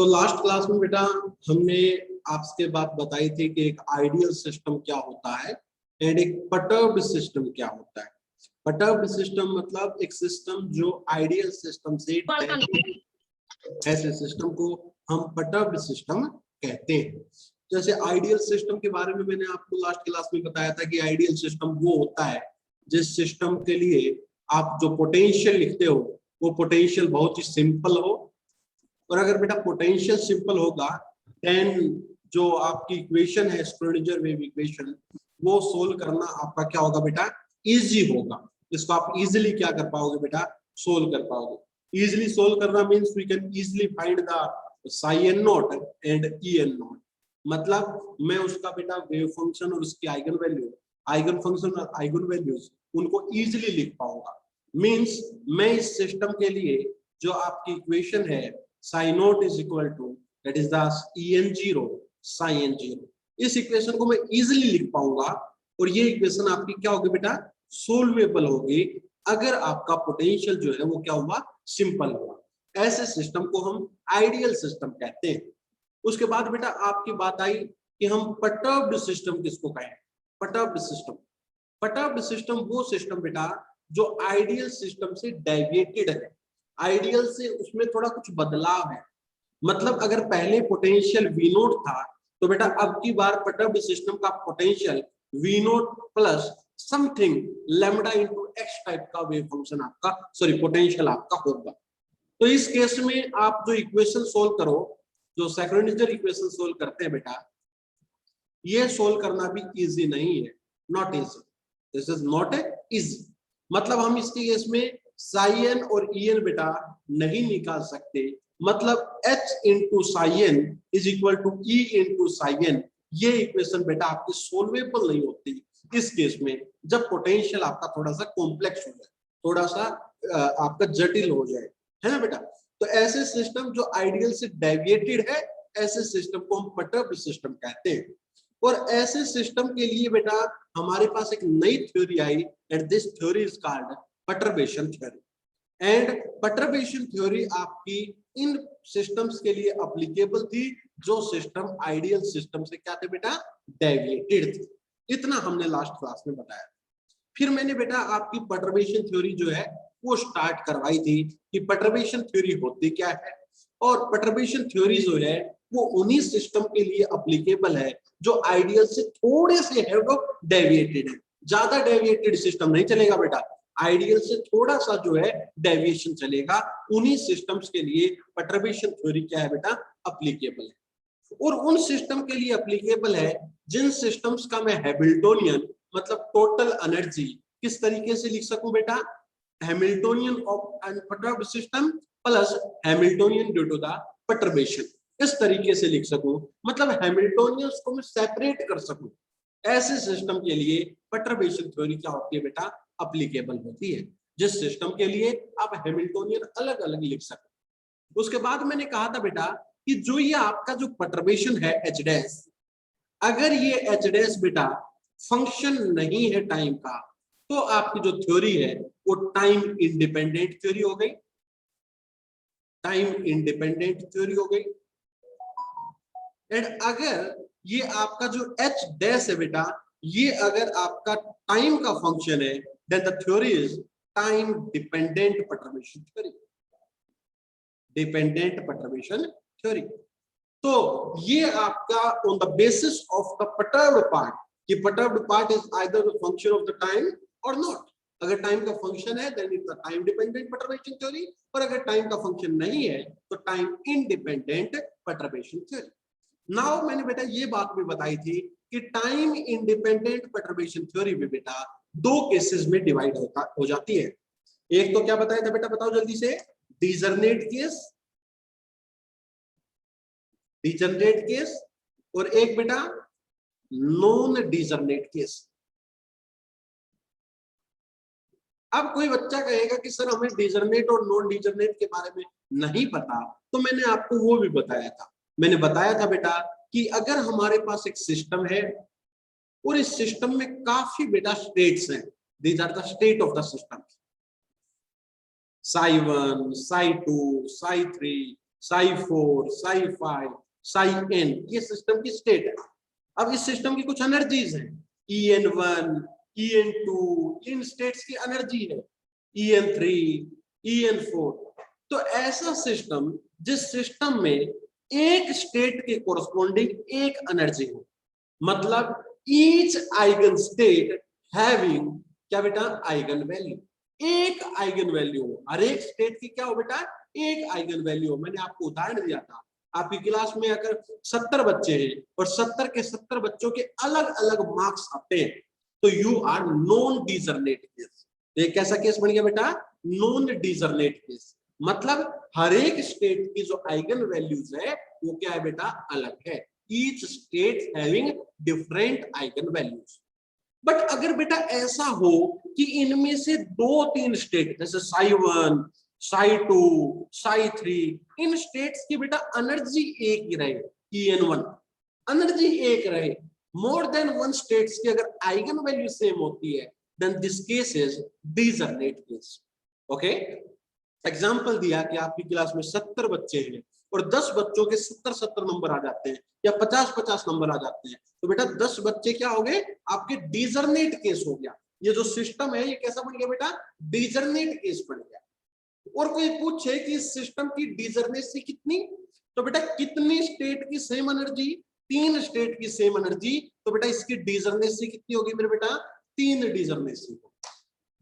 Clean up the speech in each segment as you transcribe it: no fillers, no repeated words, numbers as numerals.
Last class में बेटा हमने आपसे बात बताई थी कि एक आइडियल सिस्टम क्या होता है एंड एक परटर्ब्ड सिस्टम क्या होता है। परटर्ब्ड सिस्टम मतलब एक सिस्टम जो आइडियल सिस्टम से ऐसे सिस्टम को हम परटर्ब्ड सिस्टम कहते हैं। जैसे आइडियल सिस्टम के बारे में मैंने आपको लास्ट क्लास में बताया था कि आइडियल सिस्टम वो होता है जिस सिस्टम के लिए आप जो पोटेंशियल लिखते हो वो पोटेंशियल बहुत ही सिंपल हो, और अगर बेटा पोटेंशियल सिंपल होगा देन जो आपकी इक्वेशन है स्क्रोडिंगर वेव इक्वेशन वो सोल्व करना आपका क्या होगा बेटा, इजी होगा। इसको आप इजीली क्या कर पाओगे बेटा, सोल्व कर पाओगे। इजीली सोल्व करना means we can easily find the psi n naught and E n naught. मतलब मैं उसका बेटा वेव फंक्शन और उसकी आइगन वैल्यू, आइगन फंक्शन और आइगन वैल्यूज उनको इजीली लिख पाऊंगा। मींस मैं इस सिस्टम के लिए जो आपकी इक्वेशन है psi naught is equal to that is the en0 psi n0, इस इक्वेशन को मैं इजीली लिख पाऊंगा और ये इक्वेशन आपकी क्या होगी बेटा, सोल्वेबल होगी अगर आपका पोटेंशियल जो है वो क्या हुआ, सिंपल हुआ। ऐसे सिस्टम को हम आइडियल सिस्टम कहते हैं। उसके बाद बेटा आपकी बात आई कि हम परटर्ब्ड सिस्टम किसको कहें। परटर्ब्ड सिस्टम, परटर्ब्ड सिस्टम वो सिस्टम बेटा जो आइडियल सिस्टम से डेविएटेड है, आइडियल से उसमें थोड़ा कुछ बदलाव है। मतलब अगर पहले पोटेंशियल V नोट था तो बेटा अब की बार परटर्ब्ड सिस्टम का potential V note plus something lambda into x type का वेव फंक्शन आपका, सॉरी पोटेंशियल आपका होगा। तो इस केस में आप जो इक्वेशन सोल्व करो, जो सेकेंडियर इक्वेशन सोल्व करते हैं बेटा, ये सोल्व करना भी इजी नहीं है, not easy, this is not easy. मतलब हम इसके केस में साई एन और ई एन बेटा नहीं निकाल सकते। मतलब h into psi n is equal to E into psi n, ये इक्वेशन बेटा आपकी सोल्वेबल नहीं होती इस केस में जब पोटेंशियल आपका थोड़ा सा कॉम्प्लेक्स हो जाए, थोड़ा सा आपका जटिल हो जाए, है ना बेटा। तो ऐसे सिस्टम जो आइडियल से डेविएटेड है, ऐसे सिस्टम को हम परटर्ब्ड सिस्टम कहते हैं। और ऐसे सिस्टम के लिए बेटा हमारे पास एक नई theory I and this theory is called perturbation theory. And perturbation theory आपकी इन सिस्टम्स के लिए एप्लीकेबल थी जो सिस्टम आइडियल सिस्टम से क्या थे बेटा, डेविएटेड थे। इतना हमने लास्ट क्लास में बताया। फिर मैंने बेटा आपकी परटर्बेशन थ्योरी जो है वो स्टार्ट करवाई थी कि परटर्बेशन थ्योरी होती क्या है, और परटर्बेशन थ्योरी जो है वो उन्हीं सिस्टम के लिए एप्लीकेबल है जो आइडियल से थोड़े से है वो डेविएटेड है। ज्यादा डेविएटेड सिस्टम नहीं चलेगा बेटा, आइडियल से थोड़ा सा जो है डेविएशन चलेगा, उन्हीं सिस्टम्स के लिए परटर्बेशन थ्योरी क्या है बेटा, एप्लीकेबल है। और उन सिस्टम के लिए एप्लीकेबल है जिन सिस्टम्स का मैं हैमिल्टोनियन मतलब टोटल एनर्जी किस तरीके से लिख सकूं बेटा, Hamiltonian of an perturbed system plus Hamiltonian due to the perturbation, इस तरीके से लिख सकूं। मतलब हैमिल्टोनियंस को मैं सेपरेट कर सकूं। ऐसे सिस्टम के लिए परटर्बेशन थ्योरी क्या होती है बेटा, एप्लीकेबल होती है, जिस सिस्टम के लिए आप हैमिल्टोनियन अलग अलग लिख सकते। उसके बाद मैंने कहा था बेटा कि जो ये आपका जो परटर्बेशन है एच डैश, अगर ये एच डैश बेटा फंक्शन नहीं है टाइम का तो आपकी जो थ्योरी है वो टाइम इंडिपेंडेंट थ्योरी हो गई, टाइम इंडिपेंडेंट थ्योरी हो गई। एंड अगर ये आपका जो एच डैश है बेटा, ये अगर आपका टाइम का फंक्शन है then the theory is time dependent perturbation theory, dependent perturbation theory. तो ये आपका on the basis of the perturbed part, कि perturbed part is either the function of the time और नॉट। अगर टाइम का function है then it's the time dependent perturbation theory, और अगर टाइम का फंक्शन नहीं है तो time independent perturbation theory. Now मैंने बेटा ये बात भी बताई थी कि टाइम इंडिपेंडेंट परटर्बेशन थ्योरी भी बेटा दो केसेस में डिवाइड हो जाती है। एक तो क्या बताया था बेटा, बताओ जल्दी से, डिजर्नेट केस, डिजनरेट केस, और एक बेटा नॉन डिजर्नेट केस। अब कोई बच्चा कहेगा कि सर हमें डिजर्नेट और नॉन डिजर्नेट के बारे में नहीं पता, तो मैंने आपको वो भी बताया था। मैंने बताया था बेटा कि अगर हमारे पास एक सिस्टम है और इस सिस्टम में काफी बेटा स्टेट्स हैं, these are the state of the system, psi 1, psi 2, psi 3, psi 4, psi 5, psi n, ये सिस्टम की स्टेट है। अब इस सिस्टम की कुछ एनर्जीज हैं, En1, En2, इन स्टेट्स की एनर्जी है, En3, En4। तो ऐसा सिस्टम जिस सिस्टम में एक स्टेट के कोरस्पोंडिंग एक एनर्जी हो, मतलब ईच आइगन स्टेट हैविंग क्या बेटा, आइगन वैल्यू, एक आइगन वैल्यू हो, हर एक स्टेट की क्या हो बेटा, एक आइगन वैल्यू हो। मैंने आपको उदाहरण दिया था, आपकी क्लास में अगर 70 बच्चे हैं और 70 के 70 बच्चों के अलग अलग मार्क्स आते हैं, तो you are non degenerate case. ये कैसा केस बन गया बेटा, नॉन डिजर्नेट केस। मतलब हर एक स्टेट की जो आइगन वैल्यूज है वो क्या है बेटा, अलग है। Each state having different eigen values. But अगर बेटा ऐसा हो कि इनमें से 2-3 स्टेट, जैसे psi 1, psi 2, psi 3, इन स्टेट्स की बेटा एनर्जी एक ही रहे, En1 एनर्जी एक रहे, मोर देन वन स्टेट्स की अगर आइगन वैल्यू सेम होती है, then this case is degenerate case. Okay, example दिया कि आपकी क्लास में 70 बच्चे हैं और 10 बच्चों के 70-70 नंबर आ जाते हैं या 50-50 नंबर आ जाते हैं, तो बेटा 10 बच्चे क्या हो गए, आपके डिजर्नेट केस हो गया। ये जो सिस्टम है ये कैसा बन गया बेटा, डिजर्नेट केस बन गया। और कोई पूछे कि इस सिस्टम की डिजर्नेसी कितनी, तो बेटा कितनी स्टेट की सेम एनर्जी, 3 स्टेट की सेम एनर्जी, तो बेटा इसकी डिजर्नेसी कितनी होगी मेरे बेटा, 3 डिजर्नेसी होगी।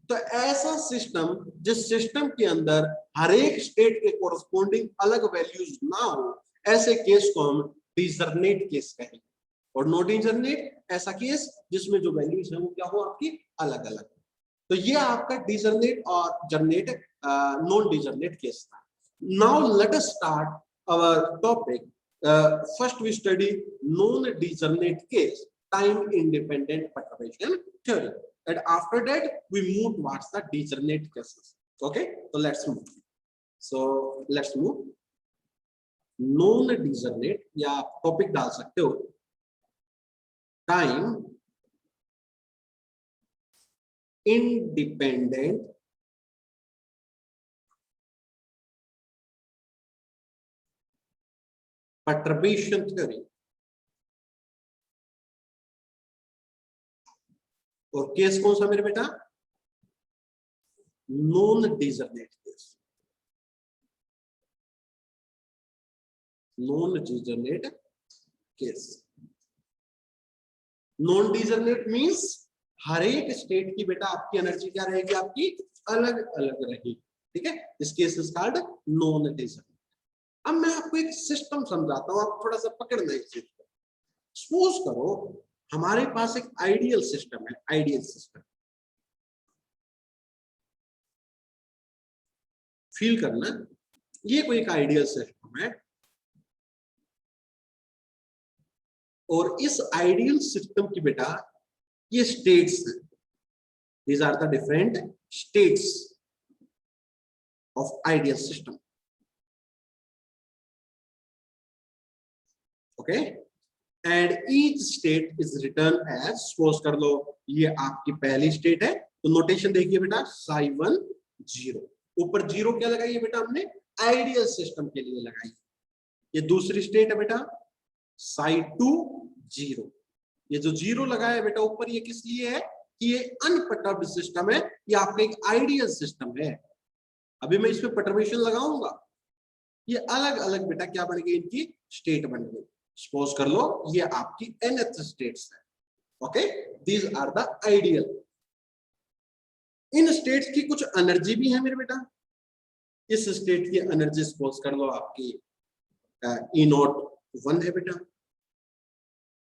तो ऐसा सिस्टम जिस सिस्टम के अंदर हर एक स्टेट के कोरस्पोंडिंग अलग वैल्यूज ना हो, ऐसे केस को हम डिजर्नेट केस कहेंगे। और नो डिजर्नेट ऐसा केस जिसमें जो वैल्यूज है वो क्या हो, आपकी अलग अलग। तो ये आपका डिजर्नेट और जर्नेट नॉन डिजर्नेट केस था। Now let us start our topic. First we study non degenerate case, time independent perturbation theory, and after that we move towards the degenerate cases. Okay, so let's move non degenerate, या topic डाल सकते हो time independent perturbation theory। और case कौन सा मेरे बेटा, non degenerate case, non degenerate case. Non degenerate means हर एक स्टेट की बेटा आपकी एनर्जी क्या रहेगी, आपकी अलग अलग रहेगी। ठीक है, इस केस इज कॉल्ड नॉन डिजर्नेट। अब मैं आपको एक सिस्टम समझाता हूं, आप थोड़ा सा पकड़ना इस चीज को। सपोज करो हमारे पास एक आइडियल सिस्टम है, आइडियल सिस्टम, फील करना, ये कोई एक आइडियल सिस्टम है और इस आइडियल सिस्टम की बेटा ये स्टेट्स हैं, these are the different states of ideal system. Okay, and each state is written as, suppose कर लो ये आपकी पहली स्टेट है, तो नोटेशन देखिए बेटा psi 1 0, ऊपर 0 क्या लगाई है बेटा हमने, आइडियल सिस्टम के लिए लगाई। ये दूसरी स्टेट है बेटा psi 2 0, ये जो 0 लगाया है बेटा ऊपर, ये किस लिए है कि ये अनपर्टर्ब्ड सिस्टम है, ये आपका एक आइडियल सिस्टम है। अभी मैं इसमें परटर्बेशन लगाऊंगा, ये अलग अलग बेटा क्या बन गई, इनकी स्टेट बन गई। सपोज कर लो ये आपकी nth स्टेट्स है। Okay, these are the ideal. इन स्टेट्स की कुछ एनर्जी भी है मेरे बेटा, इस स्टेट की एनर्जी सपोज कर लो आपकी E01 है बेटा,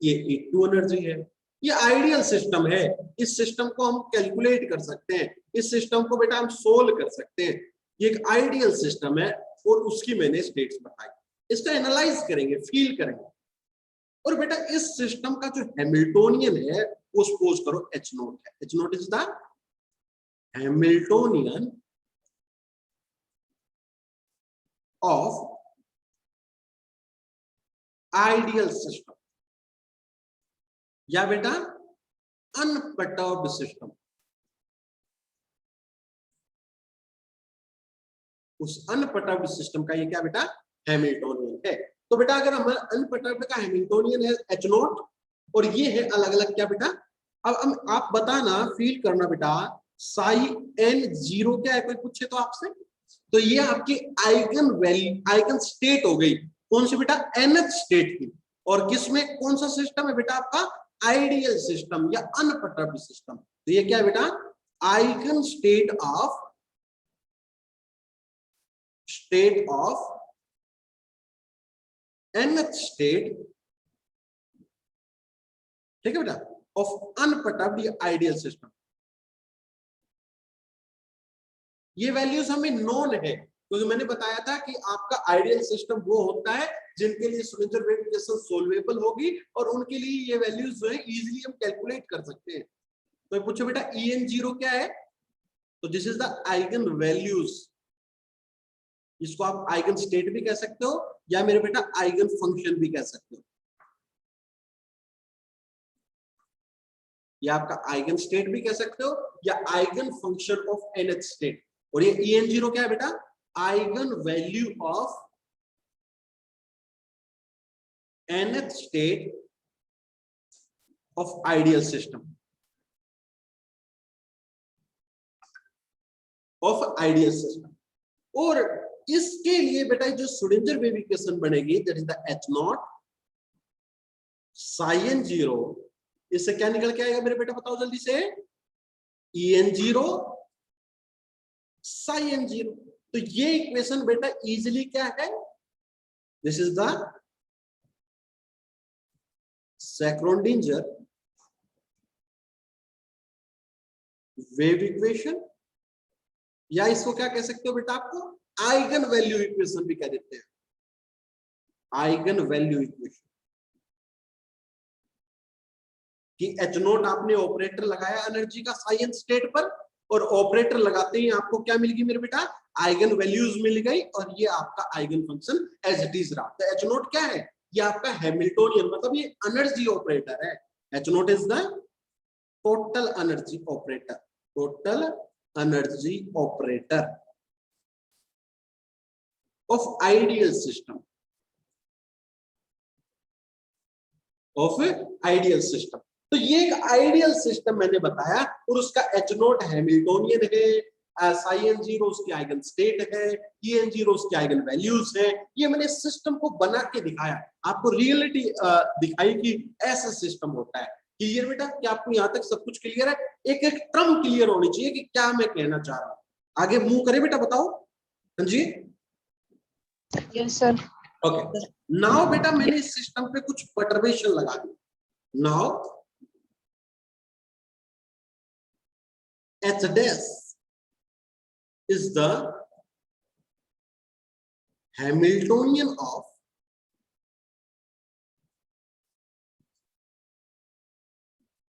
ये E2 एनर्जी है। ये आइडियल सिस्टम है, इस सिस्टम को हम कैलकुलेट कर सकते हैं, इस सिस्टम को बेटा हम सोल्व कर सकते हैं। ये एक आइडियल सिस्टम है और उसकी मैंने स्टेट्स बताई, इसका एनालाइज करेंगे, फील करेंगे। और बेटा इस सिस्टम का जो हैमिल्टोनियन है वो सपोज करो H0 है। H0 is the Hamiltonian of ideal system, या बेटा अनपर्टर्ब्ड सिस्टम। उस अनपर्टर्ब्ड सिस्टम का ये क्या बेटा, हैमिल्टोनियन है। तो बेटा अगर हमारा अनपर्टर्ब्ड का हैमिल्टोनियन है H0 और ये है अलग अलग क्या बेटा, अब आप बताना फील करना बेटा, साई n0 क्या है, कोई पूछे तो आपसे, तो ये आपकी आइगन वैल्यू आइगन स्टेट हो गई, कौन सी बेटा, nth स्टेट की। और किसमें कौन सा सिस्टम है बेटा आपका, आइडियल सिस्टम या अनपर्टर्ब्ड सिस्टम। तो ये क्या है बेटा, eigen state of nth state, ठीक है बेटा, ऑफ अनपर्टर्ब्ड आइडियल सिस्टम। ये वैल्यूज हमें नोन है, क्योंकि मैंने बताया था कि आपका आइडियल सिस्टम वो होता है जिनके लिए श्रोडिंगर वेव इक्वेशन सोल्वेबल होगी और उनके लिए ये वैल्यूज जो है इजीली हम कैलकुलेट कर सकते हैं। तो पूछो बेटा En0 क्या है, तो this is the eigen values, इसको आप आइगन स्टेट भी कह सकते हो या मेरे बेटा आइगन फंक्शन भी कह सकते हो। या आपका आइगन स्टेट भी कह सकते हो या eigen function of nth state. और ये En0 क्या है बेटा, eigen value of nth state of ideal system, of ideal system. और इसके लिए बेटा जो श्रोडिंगर वेव इक्वेशन बनेगी that is the H0 psi n0, इससे क्या निकल के आएगा मेरे बेटा, बताओ जल्दी से, En0 psi n0। तो ये इक्वेशन बेटा इजीली क्या है, this is the Sackrodinger wave equation, या इसको क्या कह सकते हो बेटा, आपको आइगन वैल्यू इक्वेशन भी कह देते हैं, आइगन वैल्यू इक्वेशन। कि H0 आपने ऑपरेटर लगाया एनर्जी का साइंस स्टेट पर, और ऑपरेटर लगाते ही आपको क्या मिल गई मेरे बेटा, आइगन वैल्यूज मिल गई, और ये आपका eigenfunction as it is रहा। तो H0 क्या है, ये आपका हैमिल्टोनियन, मतलब ये एनर्जी ऑपरेटर है। H0 is the total energy operator, total energy operator of ideal system, of ideal system. तो ये एक आइडियल सिस्टम मैंने बताया, और उसका H0 हैमिल्टोनियन है, Sin0 उसकी आइगन स्टेट है, En0 उसकी आइगन वैल्यूज है। ये मैंने सिस्टम को बना के दिखाया, आपको रियलिटी दिखाई कि ऐसा सिस्टम होता है। क्लियर बेटा, क्या आपको यहाँ तक सब कुछ क्लियर है? एक एक टर्म क्लियर होनी चाहिए कि क्या मैं कहना चाह रहा हूँ। आगे मूव करें बेटा, बताओ। हाँ जी, यस सर। ओके, नाउ बेटा मैंने इस सिस्टम पे कुछ परटर्बेशन लगा दी। Now H dash is the Hamiltonian of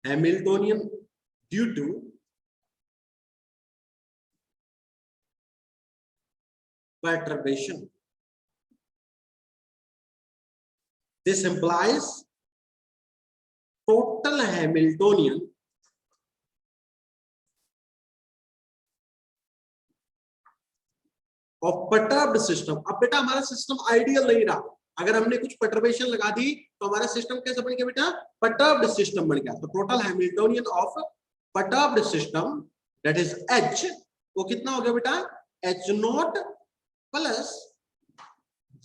Hamiltonian due to perturbation. This implies total Hamiltonian of perturbed system। अब बेटा हमारा सिस्टम आइडियल नहीं रहा, अगर हमने कुछ परटर्बेशन लगा दी तो हमारा सिस्टम कैसे बन गया बेटा, perturbed सिस्टम बन गया। तो total Hamiltonian of perturbed system that is H, वो कितना हो गया बेटा, H0 प्लस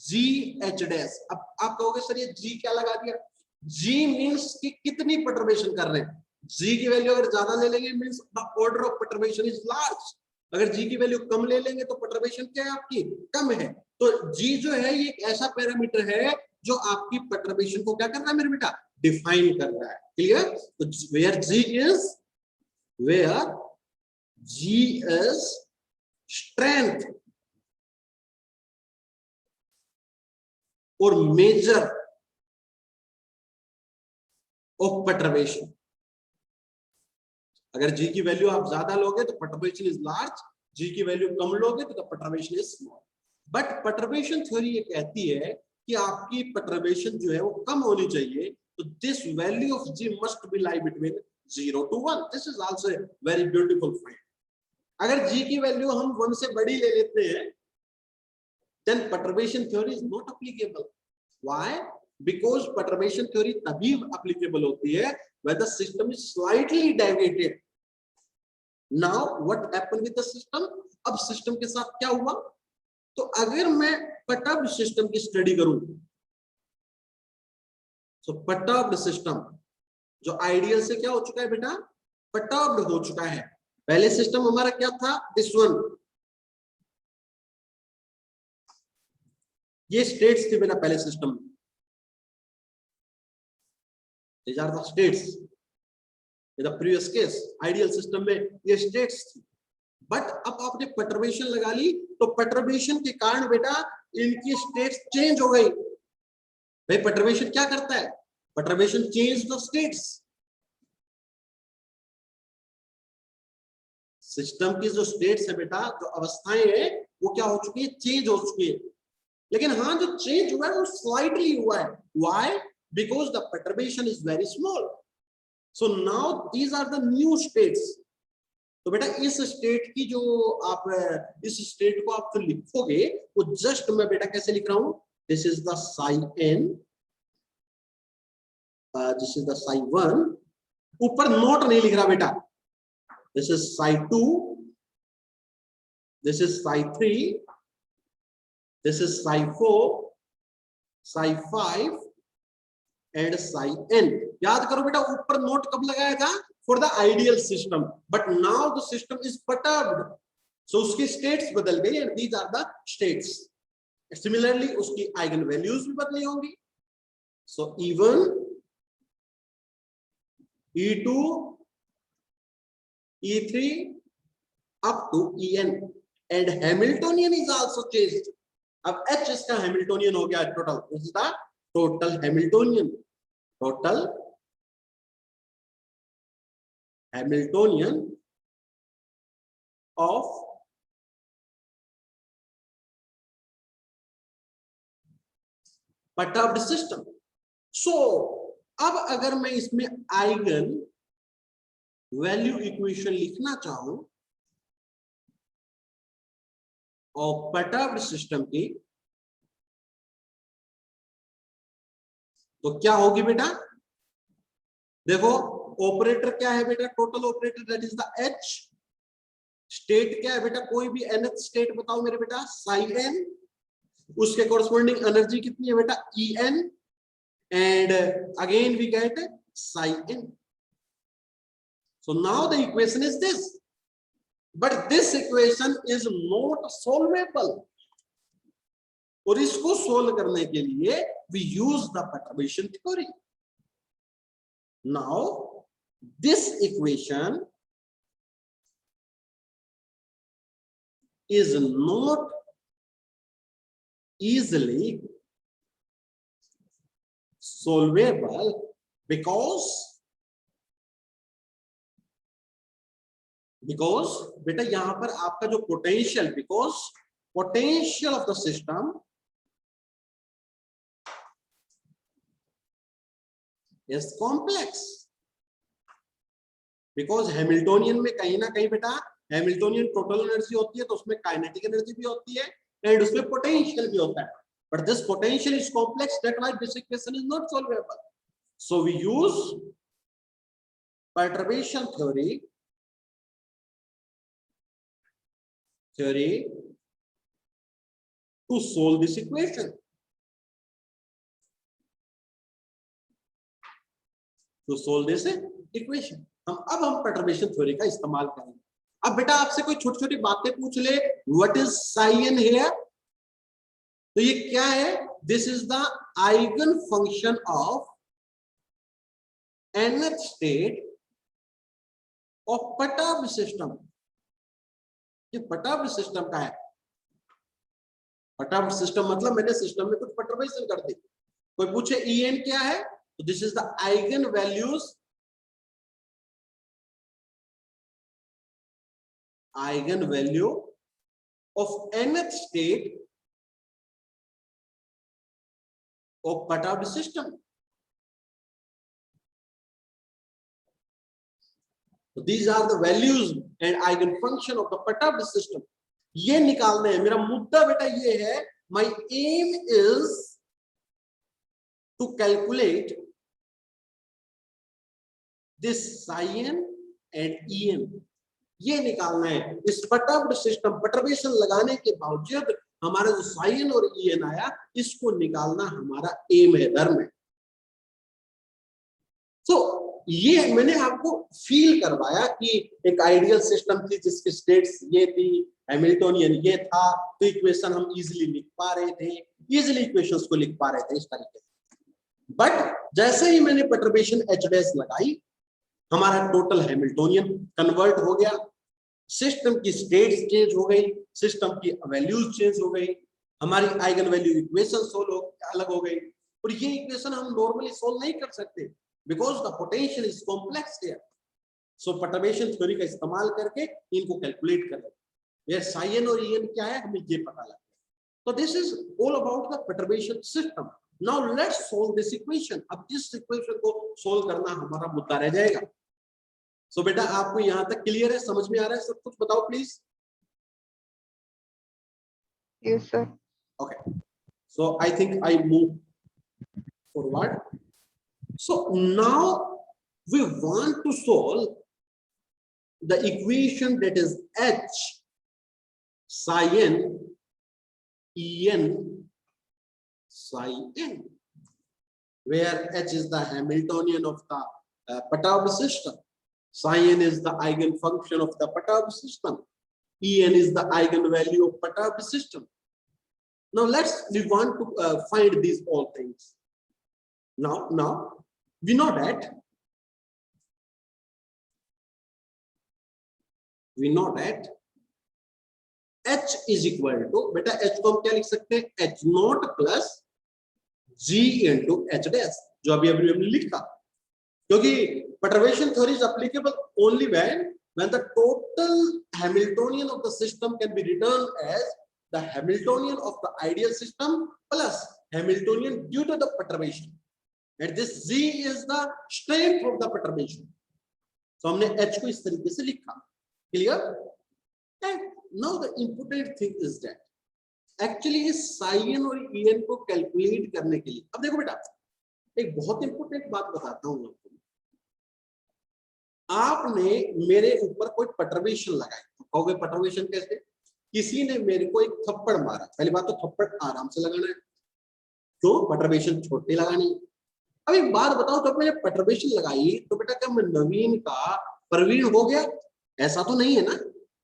GH डैश। अब आप कहोगे सर ये G क्या लगा दिया, G मींस कि कितनी परटर्बेशन कर रहे हैं। G की वैल्यू अगर ज्यादा ले लेंगे means the order of perturbation is large, अगर G की वैल्यू कम ले लेंगे तो परटर्बेशन क्या है आपकी, कम है। तो G जो है ये एक ऐसा पैरामीटर है जो आपकी परटर्बेशन को क्या कर रहा है मेरे बेटा, डिफाइन कर रहा है। क्लियर? तो वेयर G इज स्ट्रेंथ और मेजर ऑफ परटर्बेशन। अगर G की वैल्यू आप ज्यादा लोगे तो परटर्बेशन इज लार्ज, G की वैल्यू कम लोगे तो perturbation is small. But perturbation theory ये कहती है कि आपकी परटर्बेशन जो है वो कम होनी चाहिए, तो this value of G must be lie between 0 to 1। This is also a very beautiful point. अगर G की वैल्यू हम 1 से बड़ी ले लेते हैं then perturbation theory is not applicable. Why? Because perturbation theory तभी applicable होती है when the system is slightly deviated. Now what happened with the system? अब सिस्टम के साथ क्या हुआ? तो अगर मैं perturbed सिस्टम की स्टडी करूं, तो perturbed सिस्टम जो आइडियल से क्या हो चुका है बेटा? perturbed हो चुका है. पहले सिस्टम हमारा क्या था? This one. ये स्टेट्स थी बेटा पहले सिस्टम में. These are the states. In the previous case, ideal system में ये states थी. बट अब आपने perturbation लगा ली, तो perturbation के कारण बेटा इनकी states change हो गई. भाई perturbation क्या करता है? Perturbation change the states. System की जो स्टेट्स है बेटा, जो अवस्थाएं हैं, वो क्या हो चुकी है? चेंज हो चुकी है. लेकिन हाँ, जो चेंज हुआ है वो स्लाइटली हुआ है. Why? Because the perturbation is very small. So now these are the new states. तो बेटा इस स्टेट की जो आप इस स्टेट को आप जो लिखोगे वो जस्ट मैं बेटा कैसे लिख रहा हूं? This is the psi n, this is the psi 1. ऊपर नोट नहीं लिख रहा बेटा. This is psi 2, this is psi 3, this is psi 4, psi 5 and psi n. याद करो बेटा, ऊपर नोट कब लगाया था? For the ideal system. But now the system is perturbed, so उसकी स्टेट्स बदल गई and these are the states. Similarly उसकी आइगन वैल्यूज भी बदली होंगी. सो E1, E2, E3 up to En, and Hamiltonian is also changed. अब H इसका Hamiltonian हो गया total. This is the total Hamiltonian. Total Hamiltonian of perturbed system. So अब अगर मैं इसमें आइगन वैल्यू इक्वेशन लिखना चाहूं और perturbed सिस्टम की, तो क्या होगी बेटा? देखो ऑपरेटर क्या है बेटा? Total operator, that is the H. State क्या है बेटा? कोई भी nth स्टेट बताओ मेरे बेटा. psi n. उसके कॉरस्पॉन्डिंग एनर्जी कितनी है बेटा? En. And again we get psi n. So now the equation is this, but this equation is not solvable. और इसको सोल्व करने के लिए we use the perturbation theory. Now this equation is not easily solvable because बेटा यहां पर आपका जो potential, because potential of the system is complex. Because Hamiltonian में कहीं ना कहीं बेटा हैमिल्टोनियन टोटल एनर्जी होती है, तो उसमें काइनेटिक एनर्जी भी होती है एंड उसमें पोटेंशियल भी होता है. But this potential is complex, that why this equation is not solvable. So we use perturbation theory to solve this equation. To solve this equation. हम perturbation theory का इस्तेमाल करेंगे. अब बेटा आपसे कोई छोटी छोटी बातें पूछ ले, what is psi n here? तो ये क्या है? This is the eigen function of nth state of perturbed system. ये perturbed सिस्टम का है. perturbed सिस्टम मतलब मैंने सिस्टम में कुछ perturbation कर दी. कोई पूछे En क्या है? तो this is the eigen values, eigen value of nth state of perturbed system. These are the values and eigen function of the perturbed system. ये निकालने हैं. मेरा मुद्दा बेटा ये है my aim is to calculate this psi n and en, ये निकालना है। इस perturbed सिस्टम परटर्बेशन लगाने के बावजूद हमारा जो psi n और en आया, इसको निकालना हमारा एम है, धर्म है। तो ये मैंने आपको फील करवाया कि एक आइडियल सिस्टम थी जिसकी स्टेट्स ये थी, हैमिल्टोनियन ये था, तो इक्वेशन हम इजीली लिख पा रहे थे, इजीली इक्वेशंस को लिख पा रहे थे इस तरीके से। बट जैसे ही मैंने परटर्बेशन एच डैश लगाई, हमारा टोटल हैमिल्टोनियन कन्वर्ट हो गया, सिस्टम की स्टेट्स चेंज हो गई, सिस्टम की वैल्यूज चेंज हो गई, हमारी आइगन वैल्यू इक्वेशन अलग हो गई। और ये इक्वेशन हम नॉर्मली सोल्व नहीं कर सकते because the potential is complex here. So perturbation theory का इस्तेमाल करके इनको कैलकुलेट करें। ये psi n और en क्या है हमें ये पता लगे। So this is all about the perturbation system. Now let's solve this equation. अब इस इक्वेशन को सोल्व करना हमारा मुद्दा रह जाएगा। So बेटा आपको यहाँ तक क्लियर है, समझ में आ रहा है सब कुछ, बताओ please. Yes, sir. Okay. So I think I move forward. So now we want to solve the equation that is H psi n en psi n, where H is the Hamiltonian of the perturbed system, psi n is the eigenfunction of the perturbed system, en is the eigenvalue of perturbed system. Now we want to find these all things. Now we know that H is equal to, बेटा H को हम क्या लिख सकते हैं, H not plus G into H dash, जो अभी हमने लिखा, क्योंकि perturbation theory is applicable only when the total Hamiltonian of the system can be written as the Hamiltonian of the ideal system plus Hamiltonian due to the perturbation. And this Z is the strength of the perturbation. So हमने H को इस तरीके से लिखा, clear? And now the important thing is that actually इस psi n और en को calculate करने के लिए, अब देखो बेटा एक बहुत इंपॉर्टेंट बात बताता हूँ आपको। आपने मेरे ऊपर कोई परटर्बेशन लगाई, तो कहोगे परटर्बेशन कैसे? किसी ने मेरे को एक थप्पड़ मारा, पहली बात तो थप्पड़ आराम से लगाना है, क्यों? परटर्बेशन छोटे लगानी। अब एक बात बताओ, जब मैंने परटर्बेशन लगाई तो बेटा क्या मैं नवीन का प्रवीण हो गया? ऐसा तो नहीं है ना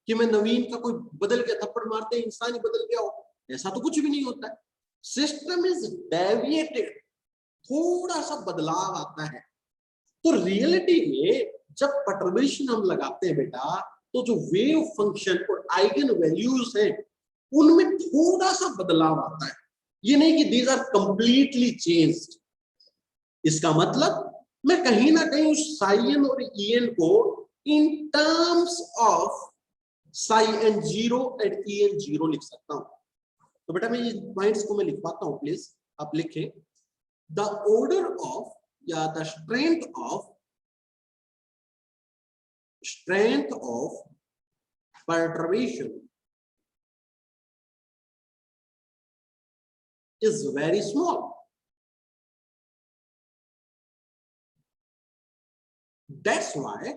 कि मैं नवीन का कोई बदल गया, थप्पड़ मारते इंसान ही बदल गया हो, ऐसा तो कुछ भी नहीं होता है। सिस्टम इज डेविएटेड, थोड़ा सा बदलाव आता है। तो रियलिटी में जब परटर्बेशन हम लगाते हैं बेटा, तो जो वेव फंक्शन और आइगन वैल्यूज हैं उनमें थोड़ा सा बदलाव आता है। ये नहीं कि दीज आर कंप्लीटली चेंज्ड। इसका मतलब मैं कहीं ना कहीं उस psi n और en को इन terms of psi n 0 and en 0 लिख सकता हूं। तो बेटा मैं ये पॉइंट्स को मैं लिखवाता हूं, प्लीज आप लिखें। द ऑर्डर ऑफ या the strength of perturbation is very small. That's why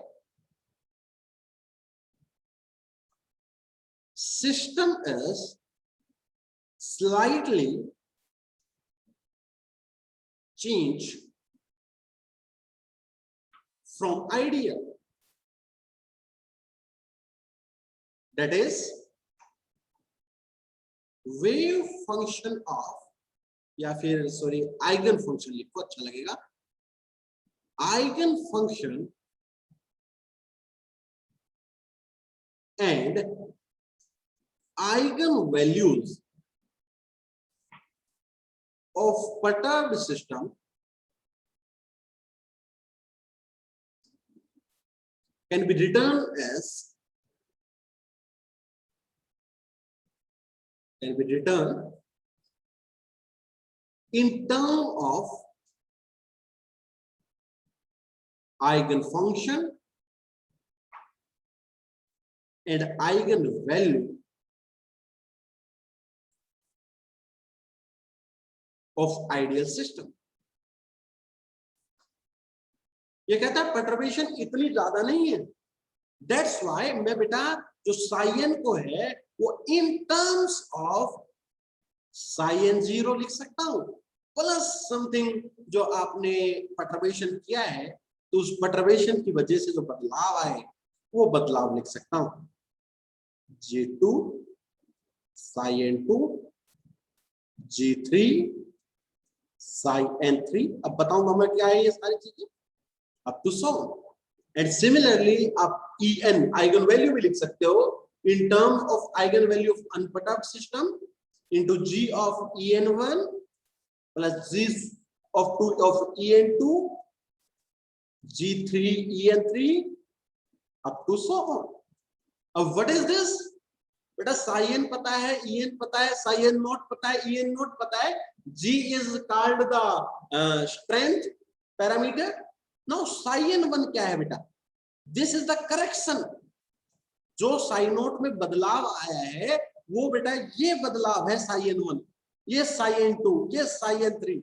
system is slightly changed from ideal. That is wave function of, या फिर सॉरी आइगन फंक्शन लिखो अच्छा लगेगा, eigen function and eigenvalues of perturbed system can be written in terms of eigenfunction and eigenvalue of ideal system. ये कहता है perturbation इतनी ज्यादा नहीं है, दैट्स व्हाई मैं बेटा जो साइन को है वो इन टर्म्स ऑफ साइन जीरो लिख सकता हूं प्लस समथिंग जो आपने परटर्बेशन किया है, तो उस परटर्बेशन की वजह से जो बदलाव आए वो बदलाव लिख सकता हूं G2 sin2 G3 sin3। अब बताऊंगा मैं क्या है ये सारी चीजें up to so. And similarly आप En आइगन वैल्यू भी लिख सकते हो in terms of eigenvalue of unperturbed system into G of En1 plus G of En2 G3 En3 up to so on। अब what is this बेटा, sign पता है, En पता है, साइन नोट पता है, En नोट पता है, G is called the strength parameter। now sin1 क्या है बेटा, this is the correction। जो साइन नोट में बदलाव आया है वो बेटा ये बदलाव है sin1, ये sin2, ये sin3।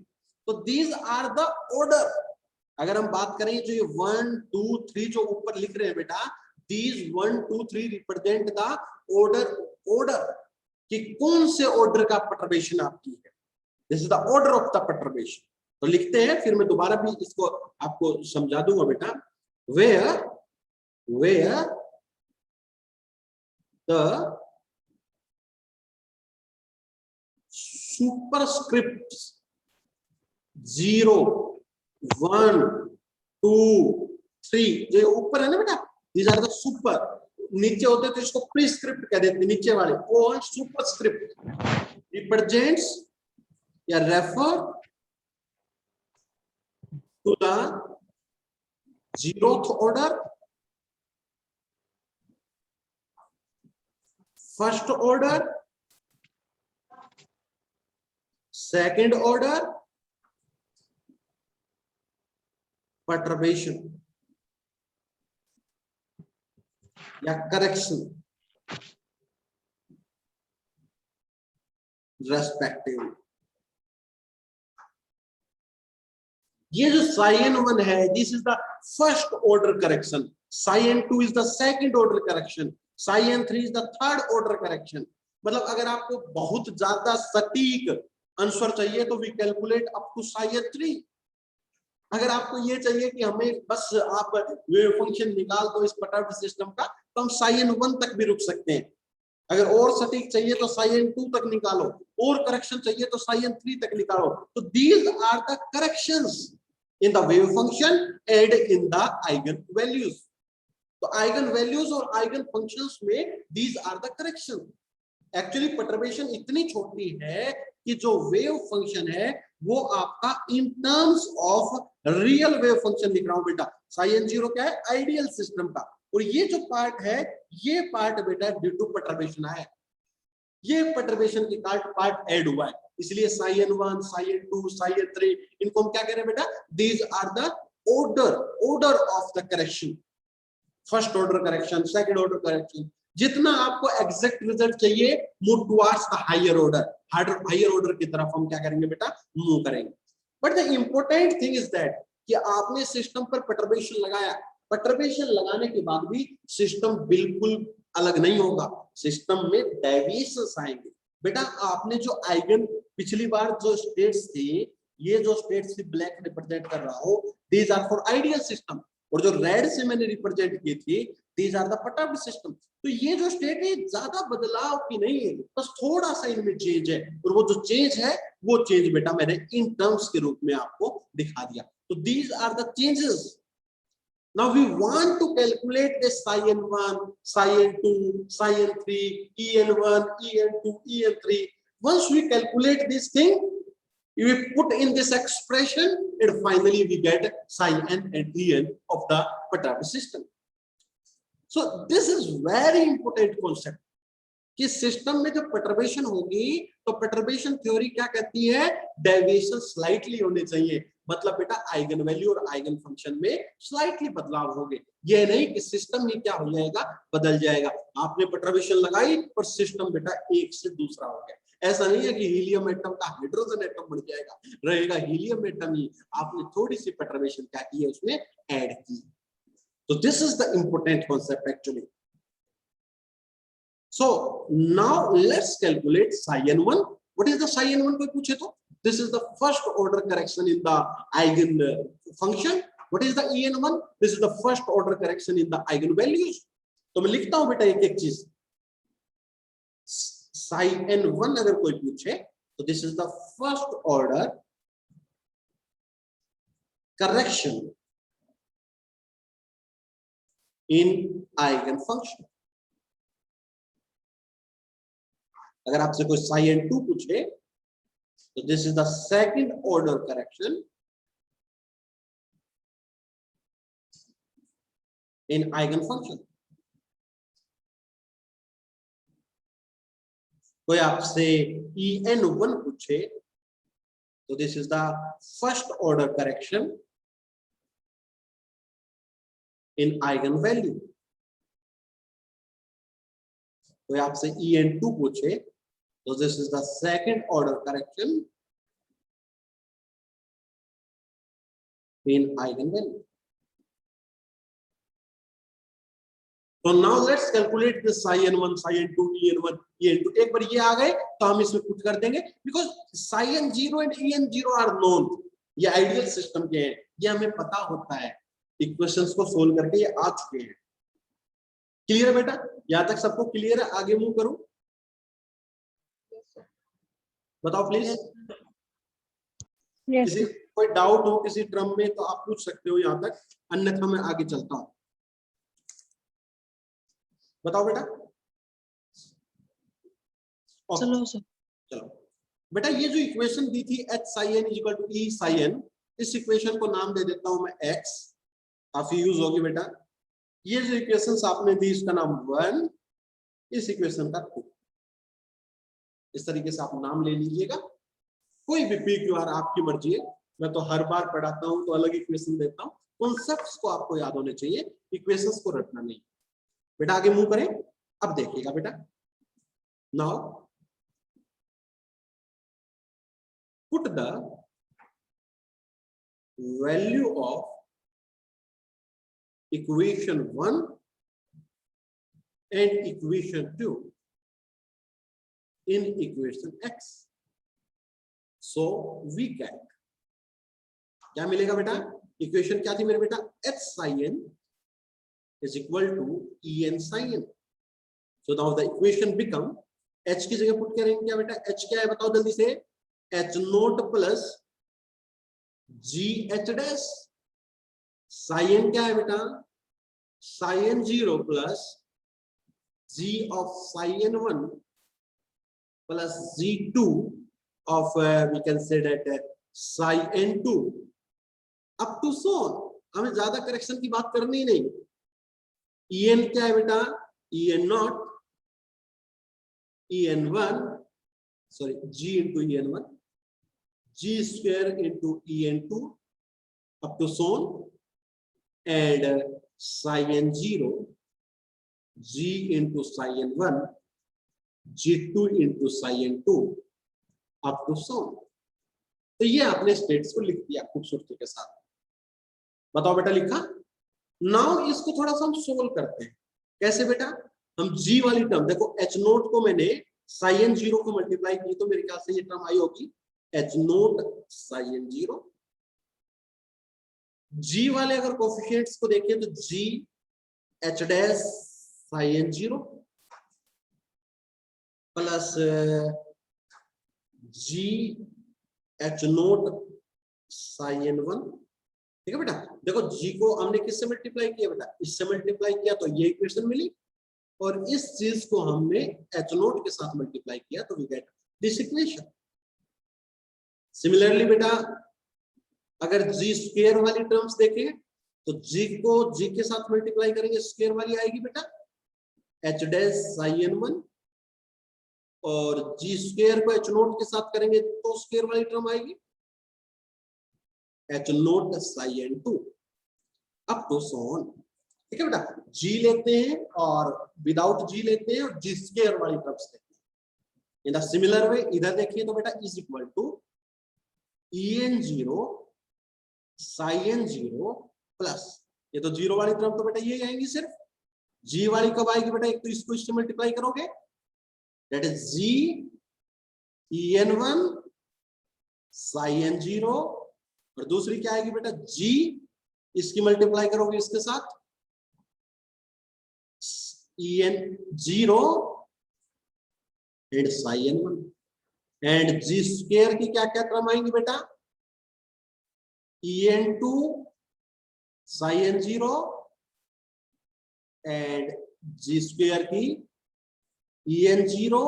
तो दीज आर द ऑर्डर। अगर हम बात करें जो ये 1 2 3 जो ऊपर लिख रहे हैं बेटा, दीज 1 2 3 रिप्रेजेंट द ऑर्डर कि कौन से ऑर्डर का परटर्बेशन आपकी है। This is the order of the perturbation. तो लिखते हैं, फिर मैं दोबारा भी इसको आपको समझा दूंगा बेटा। वेयर द superscripts 0 1 2 3 जो ऊपर है ना बेटा, these are the super। नीचे होते तो इसको प्रीस्क्रिप्ट कह देते, नीचे वाले वो सुपरस्क्रिप्ट रिप्रेजेंट्स या refer to the 0th order, first order, second order perturbation या करेक्शन रेस्पेक्टिवली। ये जो sin1 है, this is the first order correction, sin2 is the second order correction, sin3 is the third order correction. मतलब अगर आपको बहुत ज्यादा सटीक आंसर चाहिए तो we calculate up to sin3। अगर आपको ये चाहिए कि हमें बस आप वेव फंक्शन निकाल दो इस परटर्ब्ड सिस्टम का, तो हम sin1 तक भी रुक सकते हैं। अगर और सटीक चाहिए तो sin2 तक निकालो, और करेक्शन चाहिए तो sin3 तक निकालो। तो these are the corrections in the wave function and in the eigen values. तो आइगन वैल्यूज और आइगन फंक्शंस में these are the correction. Actually perturbation इतनी छोटी है कि जो वेव फंक्शन है वो आपका इन terms of real wave function लिख रहा हूं बेटा। sin0 क्या है, आइडियल सिस्टम का। और ये जो पार्ट है, ये पार्ट बेटा ड्यू टू परटर्बेशन है, ये परटर्बेशन के पार्ट ऐड हुआ है, इसलिए sin1 sin2 sin3 इनको हम क्या कह रहे हैं बेटा, these are the order of the correction. First order correction, second order correction. जितना आपको एग्जैक्ट रिजल्ट चाहिए, move towards the higher order, higher order की तरफ हम क्या करेंगे बेटा, मूव करेंगे। But the important thing is that कि आपने सिस्टम पर परटर्बेशन लगाया, परटर्बेशन लगाने के बाद भी सिस्टम बिल्कुल अलग नहीं होगा, सिस्टम में डेविएशंस आएंगे बेटा। आपने जो आइगन पिछली बार जो स्टेट्स थे, ये जो स्टेट्स ब्लैक रिप्रेजेंट कर रहा हूं, these are for ideal system, और जो रेड से मैंने रिप्रेजेंट की थी, these are the perturbed system. तो ये जो स्टेट है ज्यादा बदलाव की नहीं है, बस थोड़ा सा इनमें चेंज है, और वो जो चेंज है वो चेंज बेटा मैंने इन टर्म्स के रूप में आपको दिखा दिया। तो these are the changes. Now we want to calculate the sin1, sin2, sin3, En1, En2, En3. Once we calculate this thing, we put in this expression, and finally we get sin n and En of the perturbed system. So this is very important concept कि system में जब perturbation होगी तो perturbation theory क्या कहती है, deviation slightly होने चाहिए। मतलब बेटा आइगन वैल्यू और आइगन फंक्शन में स्लाइटली बदलाव होंगे, ये नहीं कि सिस्टम ही क्या हो जाएगा, बदल जाएगा। आपने परटर्बेशन लगाई और सिस्टम बेटा एक से दूसरा हो गया, ऐसा नहीं है कि हीलियम एटम का हाइड्रोजन एटम बन जाएगा, रहेगा हीलियम एटम ही, आपने थोड़ी सी परटर्बेशन क्या की है उसमें ऐड की। तो this is the important concept actually. So now let's calculate psi n1. What is the psi n1 कोई पूछे तो? This is the first order correction in the eigen function. What is the en1? This is the first order correction in the eigen values. तो मैं लिखता हूं बेटा एक एक चीज। psi n1 अगर कोई पूछे तो this is the first order correction in eigen function. अगर आपसे कोई psi n2 पूछे तो this is the second order correction in eigen function. कोई आपसे en1 पूछे तो this is the first order correction in eigen value. कोई आपसे en2 पूछे so this is the second order correction in eigenvalue. So now let's calculate the psi n1, psi n2, en1, en2. एक बार ये आ गए तो हम इसमें पुट कर देंगे because psi n0 and en0 are known. ये आइडियल सिस्टम के हैं, ये हमें पता होता है, इक्वेशंस को सोल्व करके ये आ चुके हैं। क्लियर है बेटा? यहां तक सबको क्लियर है? आगे मूव करूं? बताओ प्लीज। किसी कोई डाउट हो किसी टर्म में तो आप पूछ सकते हो यहां तक, अन्यथा मैं आगे चलता हूं। बताओ बेटा। चलो सर। चलो बेटा, ये जो इक्वेशन दी थी h psi n equal to e psi n, इस इक्वेशन को नाम दे देता हूं मैं x, काफी यूज होगी बेटा। ये जो इक्वेशन आपने दी इसका नाम 1, इस इक्वेशन का 2, इस तरीके से आप नाम ले लीजिएगा। कोई भी पी क्यू आर आपकी मर्जी है, मैं तो हर बार पढ़ाता हूं तो अलग इक्वेशन देता हूं। कॉन्सेप्ट्स को आपको याद होने चाहिए, इक्वेशंस को रटना नहीं। बेटा आगे मूव करें। अब देखिएगा बेटा, now put the value of equation 1 and equation 2 in equation x. So we get, क्या मिलेगा बेटा? इक्वेशन क्या थी मेरे बेटा? h psi n is equal to en psi n. So now the equation become, h की जगह पुट करेंगे क्या बेटा? h क्या है बताओ जल्दी से? h note plus g h dash. psi n क्या है बेटा? psi n 0 plus g of psi n 1 plus z2 of we can say that psi n2 up to so on। हमें ज्यादा करेक्शन की बात करनी ही नहीं। en क्या है बेटा? en not, en1 sorry g into en1, g square into en2 up to so on, and psi n0 g into psi n1 g2 into psi n2 up to so on। तो ये आपने states को लिख दिया खूबसूरती के साथ। बताओ बेटा लिखा? नाउ इसको थोड़ा सा हम सोल्व करते हैं। कैसे बेटा? हम g वाली टर्म देखो, h नोट को मैंने psi n0 को मल्टीप्लाई की तो मेरे ख्याल से ये टर्म आई होगी h naught psi n0। g वाले अगर कोफिशिएंट्स को देखें तो g h dash psi n0 plus g h naught psi n1। ठीक है बेटा? देखो g को हमने किससे मल्टीप्लाई किया बेटा? इससे मल्टीप्लाई किया तो ये इक्वेशन मिली, और इस चीज को हमने h नोट के साथ मल्टीप्लाई किया तो we get this equation. Similarly बेटा अगर g स्क्वायर वाली टर्म्स देखें तो g को g के साथ मल्टीप्लाई करेंगे, स्क्वायर वाली आएगी बेटा h डैश psi n1, और g स्क्वायर को h नोट के साथ करेंगे तो स्क्वायर वाली टर्म आएगी h naught psi n2 up to so on. ठीक है बेटा? g लेते हैं और विदाउट g लेते हैं और g स्क्वायर वाली टर्म्स लेते हैं। इन द सिमिलर वे इधर देखिए तो बेटा is equal to En0 sin0 plus, ये तो जीरो वाली टर्म तो बेटा ये आएंगी सिर्फ, जी वाली कब आएगी बेटा, एक तो इसको इससे मल्टीप्लाई करोगे, that is ji En1 sin0, और दूसरी क्या आएगी बेटा, जी इसकी मल्टीप्लाई करोगे इसके साथ En0 and sin1, and ji square की क्या क्या टर्म आएंगी बेटा, En2 sin0 and ji square की En0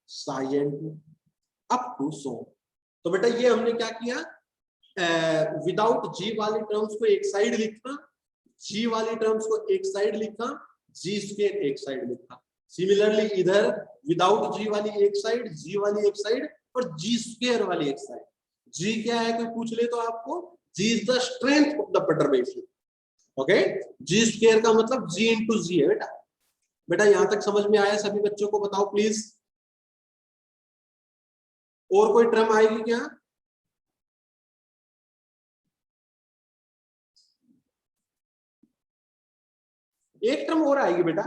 sin2 अप टू सो। तो बेटा ये हमने क्या किया, विदाउट जी वाली टर्म्स को एक साइड लिखना, जी वाली टर्म्स को एक साइड लिखा, जी स्क्वायर एक साइड लिखा। सिमिलरली इधर विदाउट जी वाली एक साइड, जी वाली एक साइड और जी स्क्वायर वाली एक साइड। जी क्या है कोई पूछ ले तो आपको, g is the strength of the perturbation, okay. G square का मतलब जी इंटू जी है बेटा। बेटा यहां तक समझ में आया सभी बच्चों को, बताओ प्लीज, और कोई टर्म आएगी क्या? एक टर्म और आएगी बेटा,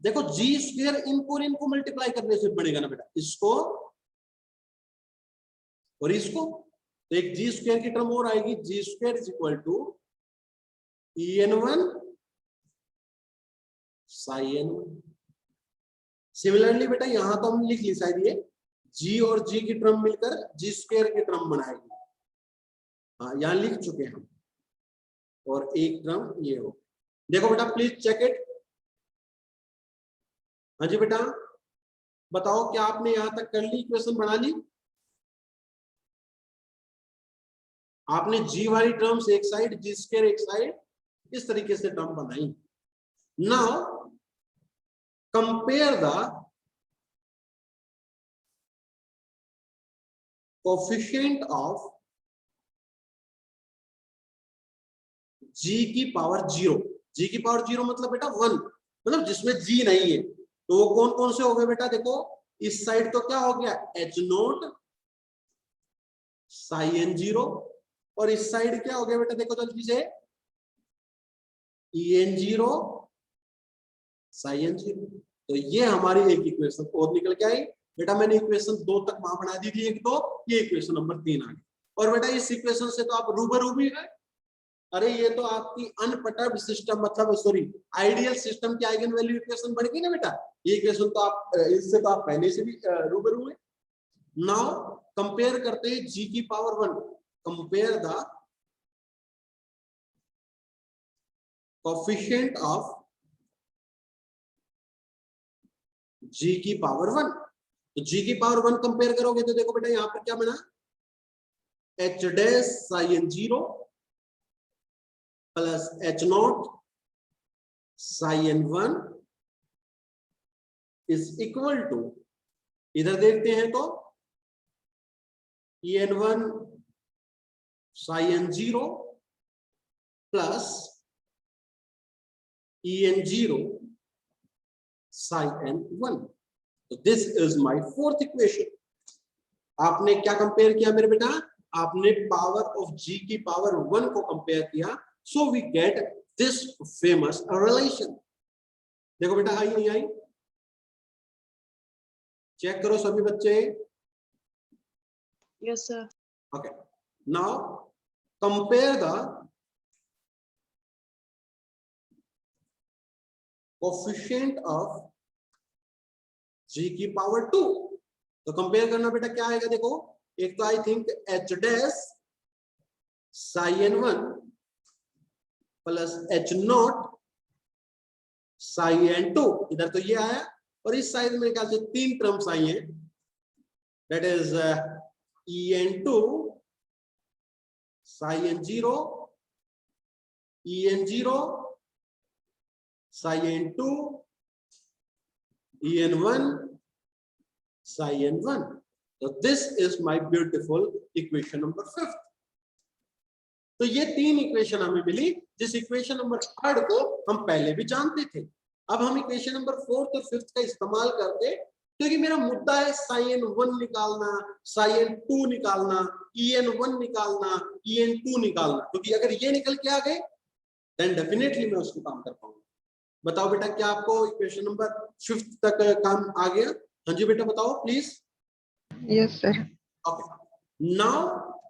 देखो जी स्क्वायर इनको मल्टीप्लाई करने से बनेगा ना बेटा, इसको और इसको, तो एक जी स्क्वायर की टर्म और आएगी, g square is equal to En1 sin1। Similarly बेटा यहां तो हम लिख ली शायद ये जी और जी की टर्म मिलकर जी स्क्वायर की टर्म बनाएगी, हाँ यहां लिख चुके हैं हम, और एक टर्म ये हो। देखो बेटा प्लीज चेक इट, हाँ जी बेटा बताओ क्या आपने यहां तक कर ली, इक्वेशन बना ली? आपने जी वाली टर्म्स एक साइड, जी स्क्वायर एक साइड, इस तरीके से टर्म बनाई। Now compare the coefficient of G की पावर 0, जी की पावर 0 मतलब बेटा 1, मतलब जिसमें जी नहीं है, तो वो कौन कौन से हो गए बेटा, देखो इस साइड तो क्या हो गया H0 sin0, और इस साइड क्या हो गया बेटा, देखो जल्दी से En0 sin0। तो ये हमारी एक इक्वेशन और निकल के आई बेटा, मैंने इक्वेशन 2 तक वहां बना दी थी, एक दो, ये इक्वेशन नंबर 3 आ गई। और बेटा इस इक्वेशन से तो आप रूबरू भी है, अरे ये तो आपकी अनपर्टर्ब्ड सिस्टम मतलब सॉरी आइडियल सिस्टम की आइगन वैल्यू इक्वेशन बन गई ना बेटा, ये इक्वेशन तो आप इससे तो आप पहले से भी रूबरू है। नाउ कंपेयर करते हैं जी की power 1, compare the coefficient of G की पावर 1। तो जी की पावर 1 कंपेयर करोगे तो देखो बेटा यहां पर क्या बना, h dash sin0 plus H0 sin1 is equal to, इधर देखते हैं तो En1 sin0 plus En0 sin1। तो this is my fourth equation. आपने क्या कंपेयर किया मेरे बेटा, आपने पावर ऑफ जी की पावर 1 को कंपेयर किया, so we get this famous relation. देखो बेटा आई नहीं आई, चेक करो सभी बच्चे। Yes, sir. Okay, now compare the coefficient of g की पावर 2। तो कंपेयर करना बेटा क्या आएगा, देखो एक तो I think h dash sin1 plus H0 sin2, इधर तो ये आया, और इस साइड में क्या से 3 टर्म्स आई हैं, that is En2 sin0 En0 sin2 En1 sin1। So this is my beautiful equation number 5। तो ये 3 इक्वेशन हमें मिली, जिस इक्वेशन नंबर 3 को हम पहले भी जानते थे। अब हम इक्वेशन नंबर 4 और 5 का इस्तेमाल करके क्योंकि मेरा मुद्दा है sin1 निकालना, sin2 निकालना, en1 निकालना, en2 निकालना, क्योंकि अगर ये निकल के आ गए देन डेफिनेटली मैं उसको काम कर पाऊंगा। बताओ बेटा, क्या आपको इक्वेशन नंबर 5 तक काम आ गया? हाँ जी बेटा बताओ please. Yes sir. Okay, now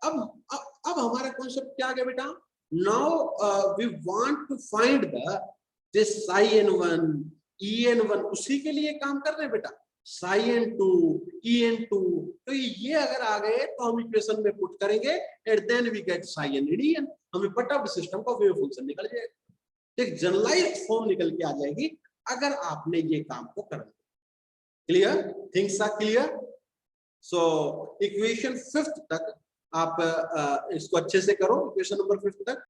अब हमारा कॉन्सेप्ट क्या आ गया बेटा? Now we want to find the this sin1 en1, उसी के लिए काम कर रहे हैं बेटा, sin2 en2। तो ये अगर आ गए तो हम इक्वेशन में पुट करेंगे and then we get sin en। हमें पटअप सिस्टम का वेव फंक्शन निकल जाएगा, एक जनरलाइज्ड फॉर्म निकल के आ जाएगी अगर आपने ये काम को कर लिया। Clear? Things are clear? So equation 5 तक आप इसको अच्छे से करो, इक्वेशन नंबर 5 तक।